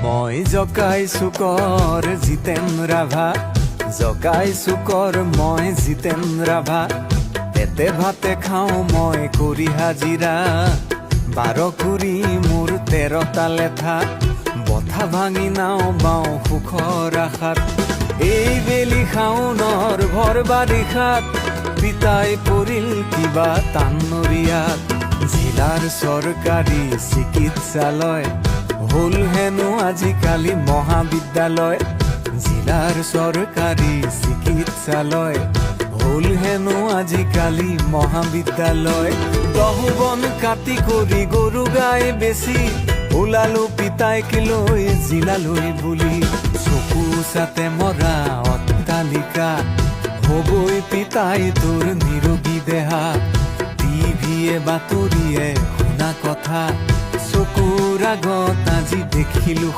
মই জকাইছো কৰ জিতেন ৰাভা, জকাইছো কৰ মই জিতেন ৰাভা। পেটে ভাতে খাওঁ মই কৰি হাজিৰা, 12 কুৰি মোৰ 13টা লেঠা। বঠা ভাঙি নাও বাওঁ সুখৰ আশাত, এই বেলি শাওনৰ ভৰ বাৰিষাত। পিতাই পৰিল কিবা টানৰীয়াত, জিলাৰ চৰকাৰী চিকিৎসালয় হ'ল হেনো আজিকালি মহাবিদ্যালয়। জিলাৰ চৰকাৰী চিকিৎসালয় হ'ল হেনো আজিকালি মহাবিদ্যালয়। দহবন কাটি কৰি গৰু গাই বেছি, ওলালো পিতাইক লৈ জিলালৈ বুলি। চকু চাতে মৰা অট্টালিকা, হবই পিতাই তোৰ নিৰোগী দেহা। টিভিয়ে বাতৰিয়ে শুনা কথা, চকুৰ আগত আজি দেখিলো